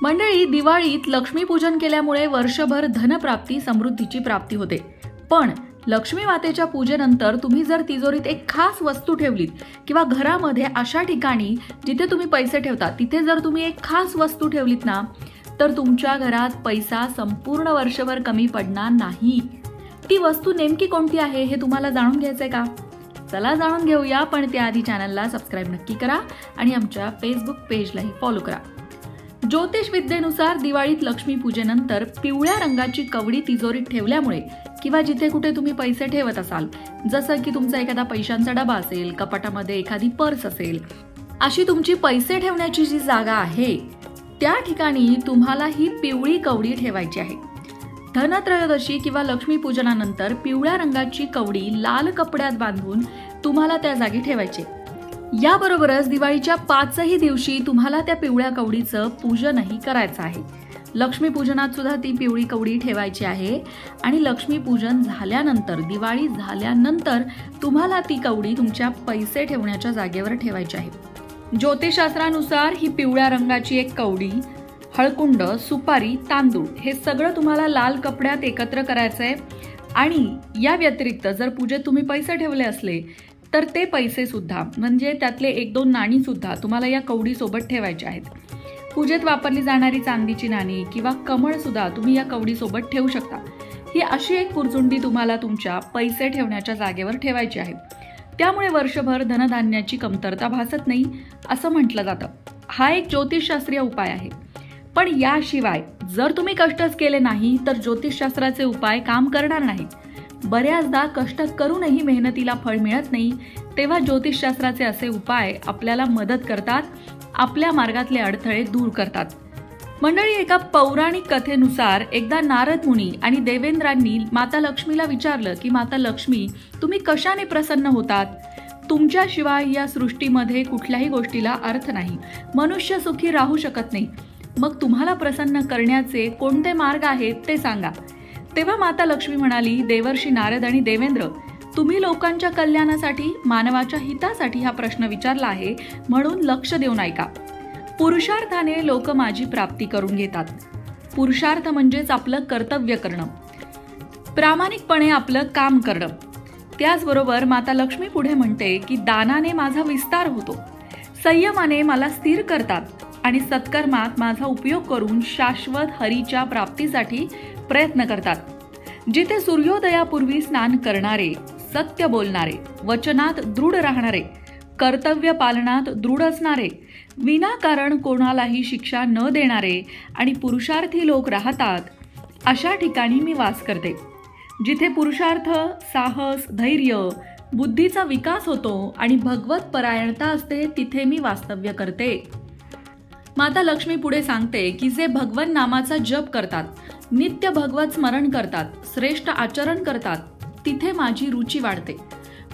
मंडळी, दिवाळीत लक्ष्मीपूजन केल्यामुळे वर्षभर धनप्राप्ती, समृद्धीची प्राप्ती होते. पण लक्ष्मी मातेच्या पूजेनंतर तुम्ही जर तिजोरीत एक खास वस्तू ठेवलीत किंवा घरामध्ये अशा ठिकाणी जिथे तुम्ही पैसे ठेवता तिथे जर तुम्ही एक खास वस्तू ठेवलीत ना, तर तुमच्या घरात पैसा संपूर्ण वर्षभर कमी पडणार नाही. ती वस्तू नेमकी कोणती आहे हे तुम्हाला जाणून घ्यायचंय का? चला जाणून घेऊया. पण त्याआधी चॅनलला सबस्क्राईब नक्की करा आणि आमच्या फेसबुक पेजलाही फॉलो करा. ज्योतिष विद्येनुसार दिवाळीत लक्ष्मी पूजेनंतर पिवळ्या रंगाची कवडी तिजोरीत ठेवल्यामुळे किंवा जिथे कुठे तुम्ही पैसे ठेवत असाल, जसं की तुमचा एखादा पैशांचा डबा असेल, कपाटामध्ये एखादी पर्स असेल, अशी तुमची पैसे ठेवण्याची जी जागा आहे त्या ठिकाणी तुम्हाला ही पिवळी कवडी ठेवायची आहे. धनत्रयोदशी किंवा लक्ष्मी पूजनानंतर पिवळ्या रंगाची कवडी लाल कपड्यात बांधून तुम्हाला त्या जागी ठेवायची. याबरोबरच दिवाळीच्या 5ही दिवशी तुम्हाला त्या पिवळ्या कवडीचं पूजनही करायचं आहे. लक्ष्मी पूजनात सुद्धा ती पिवळी कवडी ठेवायची आहे आणि लक्ष्मी पूजन झाल्यानंतर, दिवाळी झाल्यानंतर तुम्हाला ती कवडी तुमच्या पैसे ठेवण्याच्या जागेवर ठेवायची आहे. ज्योतिषशास्त्रानुसार ही पिवळ्या रंगाची एक कवडी, हळकुंड, सुपारी, तांदूळ हे सगळं तुम्हाला लाल कपड्यात एकत्र करायचंय. आणि या व्यतिरिक्त जर पूजेत तुम्ही पैसे ठेवले असले तर ते पैसे सुद्धा, म्हणजे त्यातले 1-2 नाणी सुद्धा तुम्हाला या कवडी सोबत ठेवायचे आहेत. पूजेत वापरली जाणारी चांदीची नाणी किंवा कमळ सुद्धा तुम्ही या कवडी सोबत ठेवू शकता. ही अशी एक पुरचुंडी तुम्हाला तुमच्या पैसे ठेवण्याच्या जागेवर ठेवायची आहे. त्यामुळे वर्षभर धनधान्याची कमतरता भासत नाही असं म्हटलं जातं. हा एक ज्योतिषशास्त्रीय उपाय आहे. पण याशिवाय जर तुम्ही कष्टच केले नाही तर ज्योतिषशास्त्राचे उपाय काम करणार नाहीत. बऱ्याचदा कष्ट करूनही मेहनतीला फळ मिळत नाही, तेव्हा ज्योतिषशास्त्राचे असे उपाय आपल्याला मदत करतात, आपल्या मार्गातले अडथळे दूर करतात. मंडळी, एका पौराणिक कथेनुसार एकदा नारद मुनी आणि देवेंद्रांनी माता लक्ष्मीला विचारलं की माता लक्ष्मी, तुम्ही कशाने प्रसन्न होतात? तुमच्याशिवाय या सृष्टीमध्ये कुठल्याही गोष्टीला अर्थ नाही, मनुष्य सुखी राहू शकत नाही. मग तुम्हाला प्रसन्न करण्याचे कोणते मार्ग आहेत ते सांगा. तेव्हा माता लक्ष्मी म्हणाली, देवर्षी नारद आणि देवेंद्र, तुम्ही लोकांच्या कल्याणासाठी, मानवाच्या हितासाठी हा प्रश्न विचारला आहे, म्हणून लक्ष देऊन ऐका. पुरुषार्थाने लोक माझी प्राप्ती करून घेतात. पुरुषार्थ म्हणजेच आपलं कर्तव्य करणं, प्रामाणिकपणे आपलं काम करणं. त्याचबरोबर माता लक्ष्मी पुढे म्हणते की दानाने माझा विस्तार होतो, संयमाने मला स्थिर करतात आणि सत्कर्मात माझा उपयोग करून शाश्वत हरीच्या प्राप्तीसाठी प्रयत्न करतात. जिथे सूर्योदयापूर्वी स्नान करणारे, सत्य बोलणारे, वचनात दृढ राहणारे, कर्तव्य पालनात दृढ असणारे, विनाकारण कोणालाही शिक्षा न देणारे आणि पुरुषार्थी लोक राहतात, अशा ठिकाणी मी वास करते. जिथे पुरुषार्थ, साहस, धैर्य, बुद्धीचा विकास होतो आणि भगवत परायणता असते, तिथे मी वास्तव्य करते. माता लक्ष्मी पुढे सांगते की जे भगवन नामाचा जप करतात, नित्य भगवत स्मरण करतात, श्रेष्ठ आचरण करतात, तिथे माझी रुची वाढते.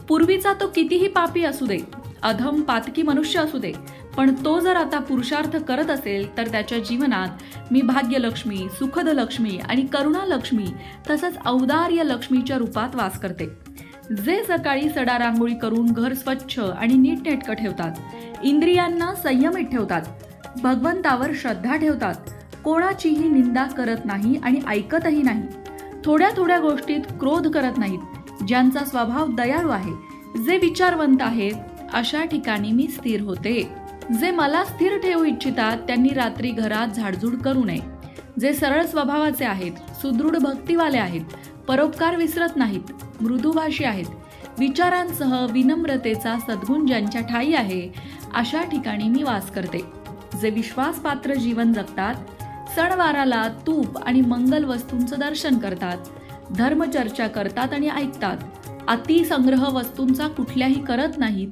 पूर्वीचा तो कितीही पापी असू दे, अधम पातकी मनुष्य असू दे, पण तो जर आता पुरुषार्थ करत असेल तर त्याच्या जीवनात मी भाग्यलक्ष्मी, सुखद लक्ष्मी आणि करुणा लक्ष्मी तसंच औदार्य लक्ष्मीच्या रूपात वास करते. जे सकाळी सडा रांगोळी करून घर स्वच्छ आणि नीटनेटकं ठेवतात, इंद्रियांना संयमित ठेवतात, भगवंतावर श्रद्धा ठेवतात, कोणाचीही निंदा करत नाही आणि ऐकतही नाही, थोड्या थोड्या गोष्टीत क्रोध करत नाहीत, ज्यांचा स्वभाव दयाळू आहे, जे विचारवंत आहेत, अशा ठिकाणी मी स्थिर होते. जे मला स्थिर ठेवू इच्छितात त्यांनी रात्री घरात झाडझूड करू नये. जे सरळ स्वभावाचे आहेत, सुदृढ भक्तिवाले आहेत, परोपकार विसरत नाहीत, मृदुभाषी आहेत, विचारांसह विनम्रतेचा सद्गुण ज्यांच्या ठायी आहे, अशा ठिकाणी मी वास करते. जे विश्वासपात्र जीवन जगतात, सणवाराला तूप आणि मंगल वस्तूंचं दर्शन करतात, धर्मचर्चा करतात आणि ऐकतात, अतिसंग्रह वस्तूंचा कुठल्याही करत नाहीत,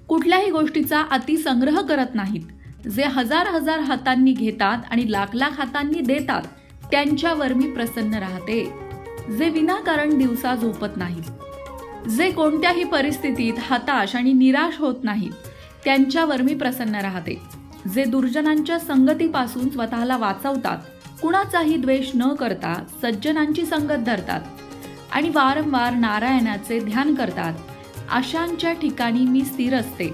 कुठल्याही गोष्टीचा अतिसंग्रह करत नाहीत, जे हजार हजार हातांनी घेतात आणि लाख लाख हातांनी देतात, त्यांच्यावर मी प्रसन्न राहते. जे विनाकारण दिवसा झोपत नाहीत, जे कोणत्याही परिस्थितीत हताश आणि निराश होत नाहीत, त्यांच्यावर मी प्रसन्न राहते. जे दुर्जनांच्या संगतीपासून स्वतःला वाचवतात, कुणाचाही द्वेष न करता सज्जनांची संगत धरतात आणि वारंवार नारायणाचे ध्यान करतात, अशांच्या ठिकाणी मी स्थिर असते.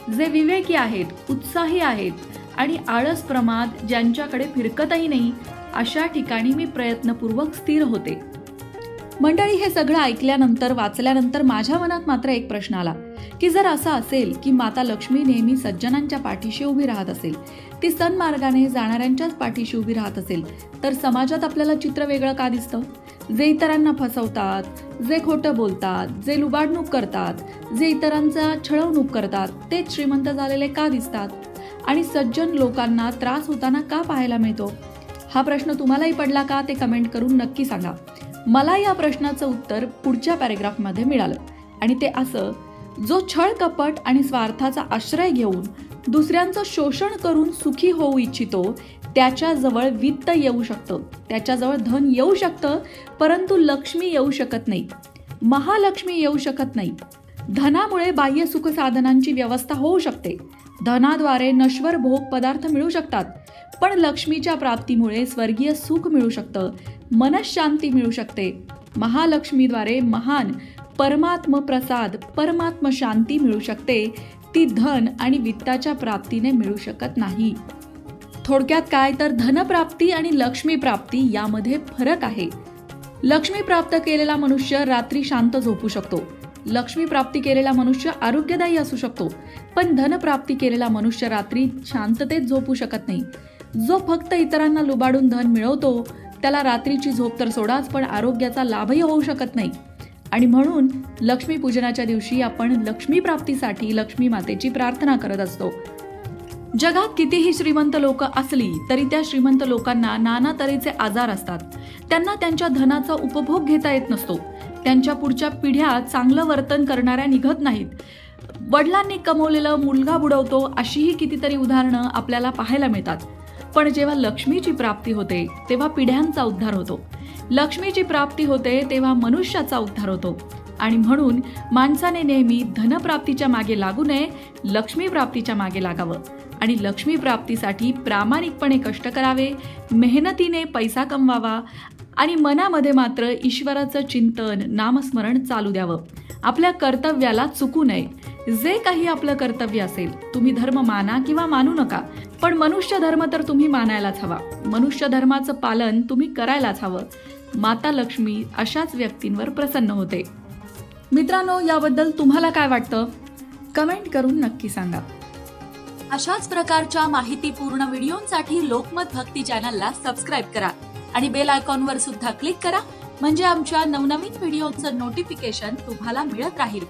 जे विवेकी आहेत, उत्साही आहेत आणि आळस प्रमाद ज्यांच्याकडे फिरकतही नाही अशा ठिकाणी मी प्रयत्नपूर्वक स्थिर होते. मंडळी, हे सगळं ऐकल्यानंतर वाचल्यानंतर माझ्या मनात मात्र एक प्रश्न आला की जर असं असेल की माता लक्ष्मी नेहमी सज्जनांच्या पाठीशी उभी राहत असेल, ती सन्मार्गाने जाणाऱ्यांच्याच पाठीशी उभी राहत असेल, तर समाजात आपल्याला चित्र वेगळं का दिसतं? जे इतरांना फसवतात, जे खोटं बोलतात, जे लुबाडणूक करतात, जे इतरांचा छळवणूक करतात, तेच श्रीमंत झालेले का दिसतात आणि सज्जन लोकांना त्रास होताना का पाहायला मिळतो? हा प्रश्न तुम्हालाही पडला का ते कमेंट करून नक्की सांगा. मला या प्रश्नाचं उत्तर पुढच्या पॅरेग्राफमध्ये मिळालं आणि ते असं: जो छळ कपट आणि स्वार्थाचा आश्रय घेऊन दुसऱ्यांचं शोषण करून सुखी होऊ इच्छितो त्याच्याजवळ वित्त येऊ शकतं, त्याच्याजवळ धन येऊ शकतं, परंतु लक्ष्मी येऊ शकत नाही, महालक्ष्मी येऊ शकत नाही. धनामुळे बाह्य सुख साधनांची व्यवस्था होऊ शकते, धनाद्वारे नश्वर भोग पदार्थ मिळू शकतात, पण लक्ष्मीच्या प्राप्तीमुळे स्वर्गीय सुख मिळू शकतं, मनशांती मिळू शकते. महालक्ष्मीद्वारे महान परमात्म प्रसाद, परमात्म शांती मिळू शकते, ती धन आणि वित्ताच्या प्राप्तीने मिळू शकत नाही. थोडक्यात काय तर धनप्राप्ती आणि लक्ष्मी प्राप्ती यामध्ये फरक आहे. लक्ष्मी प्राप्त केलेला मनुष्य रात्री शांत झोपू शकतो, लक्ष्मी प्राप्ती केलेला मनुष्य आरोग्यदायी असू शकतो, पण धनप्राप्ती केलेला मनुष्य रात्री शांततेत झोपू शकत नाही. जो फक्त इतरांना लुबाडून धन मिळवतो त्याला रात्रीची झोप तर सोडाच, पण आरोग्याचा लाभही होऊ शकत नाही. आणि म्हणून लक्ष्मी पूजनाच्या दिवशी आपण लक्ष्मी प्राप्तीसाठी लक्ष्मी मातेची प्रार्थना करत असतो. जगात कितीही श्रीमंत लोक असली तरी त्या श्रीमंत लोकांना नाना तऱ्हेचे आजार असतात. त्यांना त्यांच्या धनाचा उपभोग घेता येत नसतो. त्यांच्या पुढच्या पिढ्या चांगलं वर्तन करणाऱ्या निघत नाहीत. वडिलांनी कमवलेलं मुलगा बुडवतो अशीही कितीतरी उदाहरणं आपल्याला पाहायला मिळतात. पण जेव्हा लक्ष्मीची प्राप्ती होते तेव्हा पिढ्यांचा उद्धार होतो. लक्ष्मीची प्राप्ती होते तेव्हा मनुष्याचा उद्धार होतो. आणि म्हणून माणसाने नेहमी धनप्राप्तीच्या मागे लागू नये, लक्ष्मी प्राप्तीच्या मागे लागावं आणि लक्ष्मी प्राप्तीसाठी प्रामाणिकपणे कष्ट करावे, मेहनतीने पैसा कमवावा आणि मनामध्ये मात्र ईश्वराचं चिंतन, नामस्मरण चालू द्यावं. आपल्या कर्तव्याला चुकू नये. जे काही आपलं कर्तव्य असेल, तुम्ही धर्म माना किंवा मानू नका, पण मनुष्य धर्म तर तुम्ही मानायलाच हवा. मनुष्य धर्माचं पालन तुम्ही करायलाच हवं. माता लक्ष्मी अशाच व्यक्तींवर प्रसन्न होते. मित्रांनो, याबद्दल तुम्हाला काय वाटतं? कमेंट करून नक्की सांगा. अशाच प्रकारच्या माहितीपूर्ण व्हिडिओंसाठी लोकमत भक्ती चॅनलला सबस्क्राईब करा आणि बेल आयकॉनवर सुद्धा क्लिक करा, म्हणजे आमच्या नवनवीन व्हिडिओचं नोटिफिकेशन तुम्हाला मिळत राहील.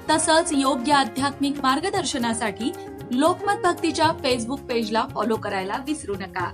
तसंच योग्य आध्यात्मिक मार्गदर्शनासाठी लोकमत भक्तीच्या फेसबुक पेजला फॉलो करायला विसरू नका.